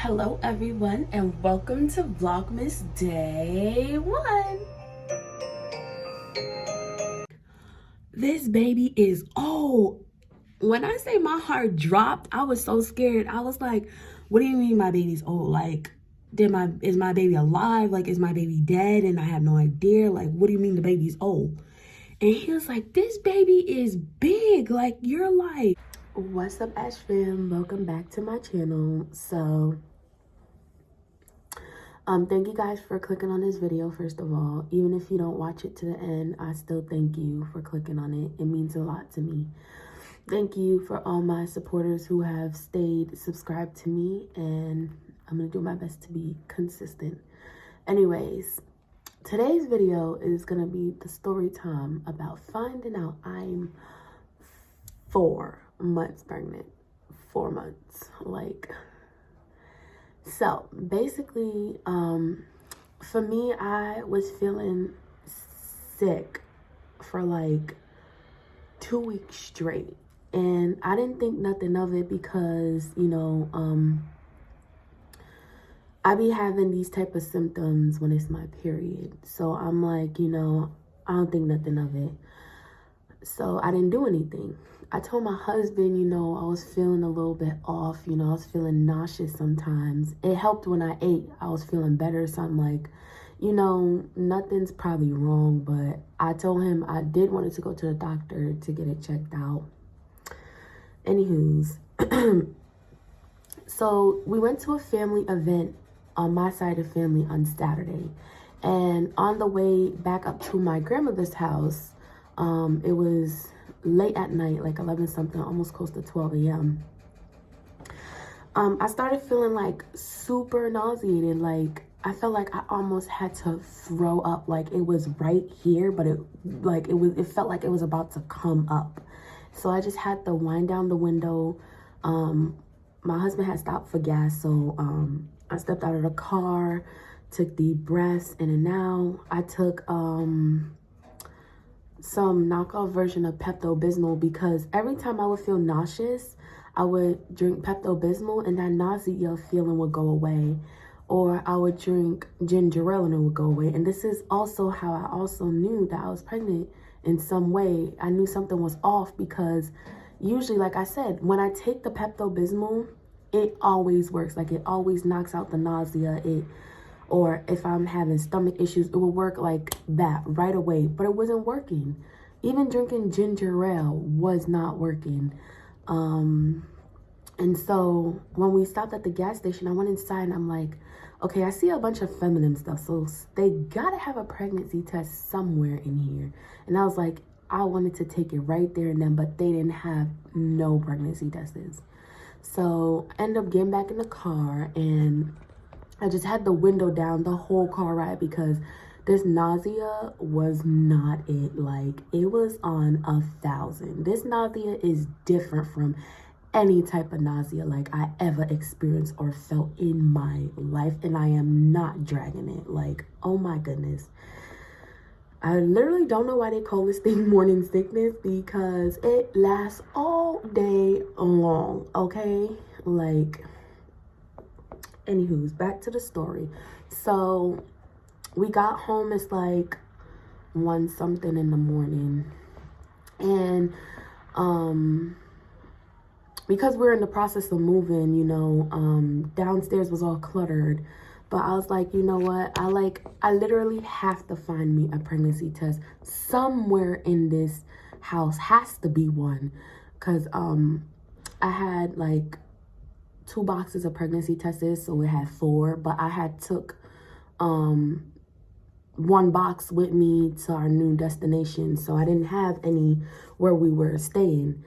Hello everyone and welcome to Vlogmas Day 1. This baby is old. When I say my heart dropped, I was so scared. I was like, what do you mean my baby's old? Like, is my baby alive? Like, is my baby dead? And I have no idea. Like, what do you mean the baby's old? And he was like, this baby is big. Like, you're like, what's up, Ash fam? Welcome back to my channel. Thank you guys for clicking on this video, first of all. Even if you don't watch it to the end, I still thank you for clicking on it. It means a lot to me. Thank you for all my supporters who have stayed subscribed to me, and I'm gonna do my best to be consistent. Anyways, today's video is gonna be the story time about finding out I'm 4 months pregnant. 4 months, like... So basically, for me, I was feeling sick for like 2 weeks straight, and I didn't think nothing of it because, you know, I be having these type of symptoms when it's my period. So I'm like, you know, I don't think nothing of it. So I didn't do anything. I told my husband, you know, I was feeling a little bit off. You know, I was feeling nauseous sometimes. It helped when I ate. I was feeling better. So I'm like, you know, nothing's probably wrong. But I told him I did want to go to the doctor to get it checked out. Anywho's, so we went to a family event on my side of family on Saturday. And on the way back up to my grandmother's house, it was late at night, like 11 something, almost close to 12 a.m. I started feeling like super nauseated. Like I felt like I almost had to throw up. Like it was right here, but it felt like it was about to come up. So I just had to wind down the window. My husband had stopped for gas, so I stepped out of the car, took deep breaths, and then now I took some knockoff version of Pepto-Bismol, because every time I would feel nauseous, I would drink Pepto-Bismol and that nausea feeling would go away. Or I would drink ginger ale and it would go away. And this is also how I also knew that I was pregnant in some way. I knew something was off because usually, like I said, when I take the Pepto-Bismol, it always works. Like it always knocks out the nausea. Or if I'm having stomach issues, it will work like that right away. But it wasn't working. Even drinking ginger ale was not working. And so when we stopped at the gas station, I went inside and I'm like, okay, I see a bunch of feminine stuff. So they gotta have a pregnancy test somewhere in here. And I was like, I wanted to take it right there and then, but they didn't have no pregnancy tests. So I ended up getting back in the car and I just had the window down the whole car ride because this nausea was not it. Like, it was on 1,000. This nausea is different from any type of nausea like I ever experienced or felt in my life. And I am not dragging it. Like, oh my goodness. I literally don't know why they call this thing morning sickness, because it lasts all day long, okay? Like... Anywho's, back to the story. So we got home, it's like 1 something in the morning, and because we're in the process of moving, you know, downstairs was all cluttered. But I was like, you know what, I literally have to find me a pregnancy test somewhere in this house. Has to be one, because I had like 2 boxes of pregnancy tests, so it had 4, but I had took 1 box with me to our new destination, so I didn't have any where we were staying.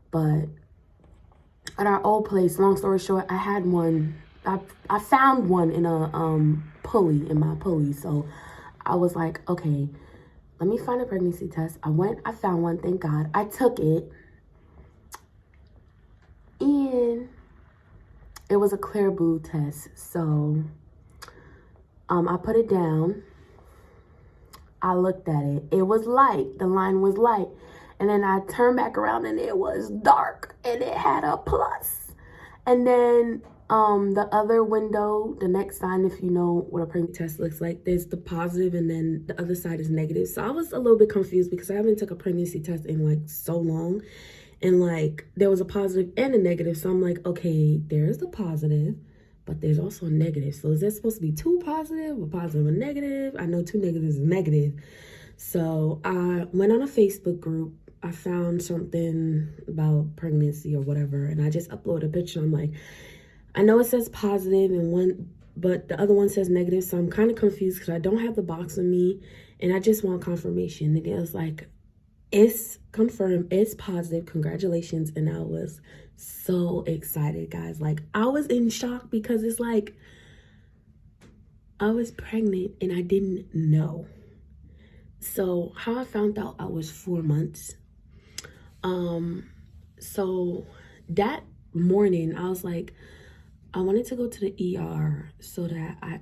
But at our old place, long story short, I had one. I found one in a pulley, in my pulley. So I was like, okay, let me find a pregnancy test. I found one, thank God. I took it, and it was a Clairbout test. So I put it down. I looked at it. It was light. The line was light. And then I turned back around and it was dark. And it had a plus. And then The other window, the next sign, if you know what a pregnancy test looks like, there's the positive and then the other side is negative. So I was a little bit confused because I haven't took a pregnancy test in like so long. And like there was a positive and a negative. So I'm like, okay, there's the positive, but there's also a negative. So is that supposed to be two positive, a positive and negative? I know two negatives is negative. So I went on a Facebook group. I found something about pregnancy or whatever, and I just uploaded a picture. I'm like, I know it says positive and one, but the other one says negative. So I'm kind of confused because I don't have the box with me, and I just want confirmation. And it was like, it's confirmed, it's positive, congratulations. And I was so excited, guys. Like, I was in shock because it's like I was pregnant and I didn't know. So how I found out I was 4 months, so that morning I was like, I wanted to go to the ER so that I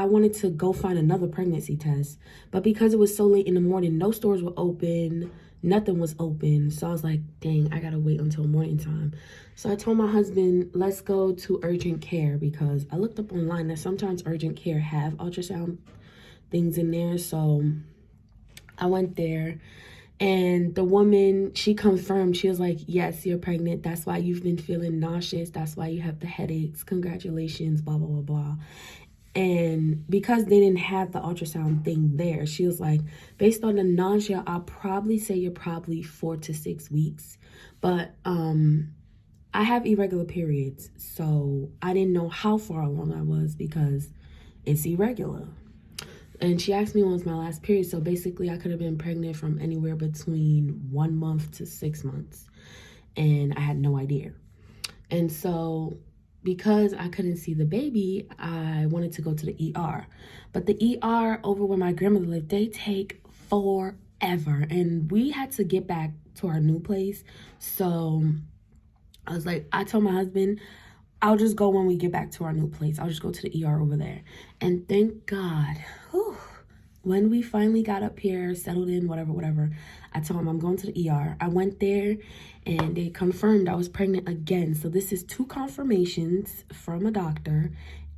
wanted to go find another pregnancy test, but because it was so late in the morning, no stores were open, nothing was open. So I was like, dang, I gotta wait until morning time. So I told my husband, let's go to urgent care, because I looked up online that sometimes urgent care have ultrasound things in there. So I went there, and the woman, she confirmed. She was like, yes, you're pregnant. That's why you've been feeling nauseous. That's why you have the headaches. Congratulations, blah, blah, blah, blah. And because they didn't have the ultrasound thing there, she was like, based on the nausea, I'll probably say you're probably 4 to 6 weeks. But I have irregular periods, so I didn't know how far along I was because it's irregular. And she asked me when was my last period. So basically I could have been pregnant from anywhere between 1 month to 6 months. And I had no idea. And so because I couldn't see the baby, I wanted to go to the ER. But the ER over where my grandmother lived, they take forever. And we had to get back to our new place. So I was like, I told my husband, I'll just go when we get back to our new place. I'll just go to the ER over there. And thank God, when we finally got up here, settled in, whatever, I told him I'm going to the ER. I went there and they confirmed I was pregnant again. So this is 2 confirmations from a doctor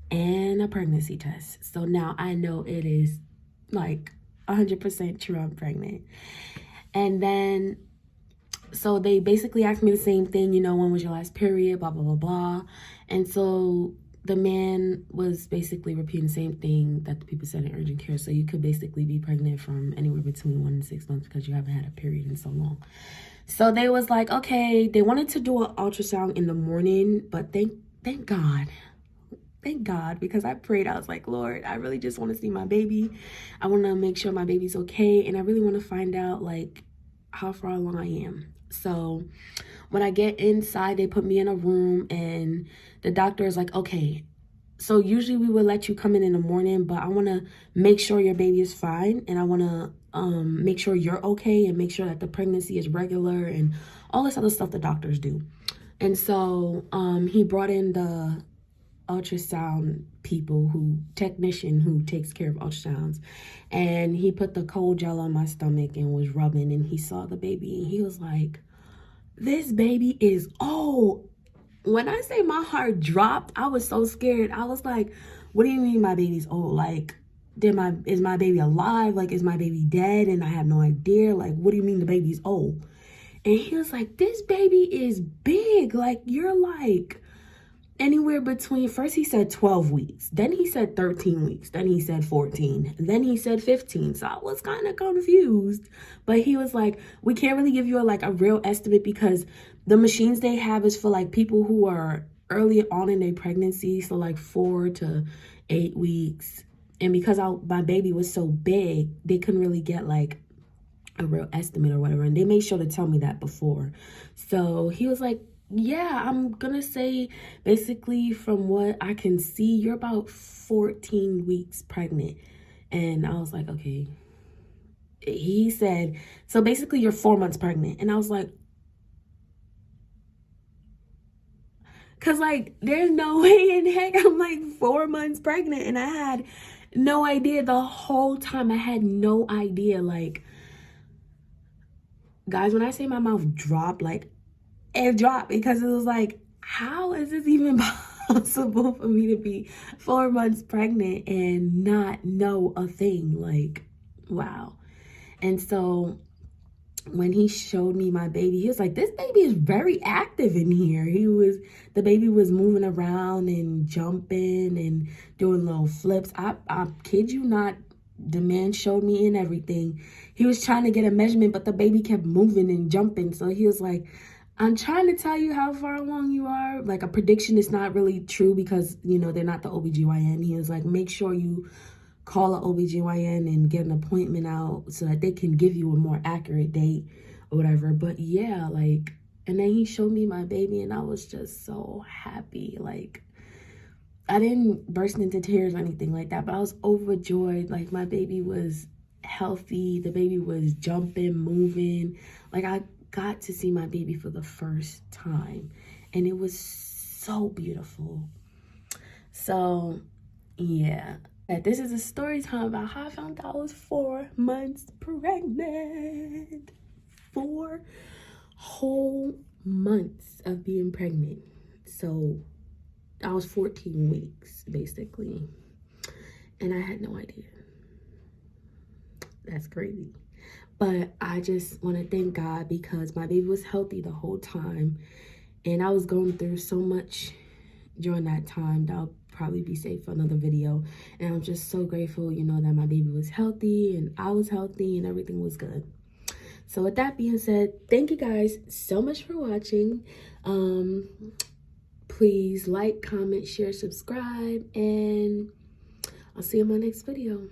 and a pregnancy test. So now I know it is like 100% true I'm pregnant. And then so they basically asked me the same thing, you know, when was your last period, blah, blah, blah, blah. And so the man was basically repeating the same thing that the people said in urgent care. So you could basically be pregnant from anywhere between 1 and 6 months because you haven't had a period in so long. So they was like, okay, they wanted to do an ultrasound in the morning, but thank God. Thank God, because I prayed. I was like, Lord, I really just want to see my baby. I want to make sure my baby's okay. And I really want to find out, like, how far along I am. So when I get inside, they put me in a room and the doctor is like, okay, so usually we would let you come in the morning, but I want to make sure your baby is fine. And I want to make sure you're okay and make sure that the pregnancy is regular and all this other stuff the doctors do. And so he brought in the ultrasound technician who takes care of ultrasounds, and he put the cold gel on my stomach and was rubbing, and he saw the baby and he was like, this baby is old. When I say my heart dropped, I was so scared. I was like, what do you mean my baby's old? Like, is my baby alive? Like, is my baby dead and I have no idea? Like, what do you mean the baby's old? And he was like, this baby is big. Like, you're like anywhere between, first he said 12 weeks, then he said 13 weeks, then he said 14, then he said 15. So I was kind of confused, but he was like, we can't really give you a real estimate because the machines they have is for like people who are early on in their pregnancy, so like 4 to 8 weeks. And because my baby was so big, they couldn't really get like a real estimate or whatever, and they made sure to tell me that before. So he was like, yeah, I'm gonna say basically from what I can see, you're about 14 weeks pregnant. And I was like, okay. He said, so basically you're 4 months pregnant. And I was like, cause like there's no way in heck I'm like 4 months pregnant. And I had no idea the whole time. I had no idea. Like, guys, when I say my mouth dropped, like, it dropped, because it was like, how is this even possible? possible for me to be 4 months pregnant and not know a thing? Like, wow. And so when he showed me my baby, he was like, this baby is very active in here. The baby was moving around and jumping and doing little flips. I kid you not, the man showed me in everything. He was trying to get a measurement, but the baby kept moving and jumping. So he was like, I'm trying to tell you how far along you are. Like, a prediction is not really true because, you know, they're not the OBGYN. He was like, make sure you call an OBGYN and get an appointment out so that they can give you a more accurate date or whatever. But yeah, like, and then he showed me my baby and I was just so happy. Like, I didn't burst into tears or anything like that, but I was overjoyed. Like, my baby was healthy. The baby was jumping, moving. Like, I got to see my baby for the first time and it was so beautiful. So yeah, this is a story time about how I found out I was 4 months pregnant. 4 whole months of being pregnant. So I was 14 weeks basically, and I had no idea. That's crazy. But I just want to thank God because my baby was healthy the whole time, and I was going through so much during that time that I'll probably be safe for another video. And I'm just so grateful, you know, that my baby was healthy and I was healthy and everything was good. So with that being said, thank you guys so much for watching. Please like, comment, share, subscribe, and I'll see you in my next video.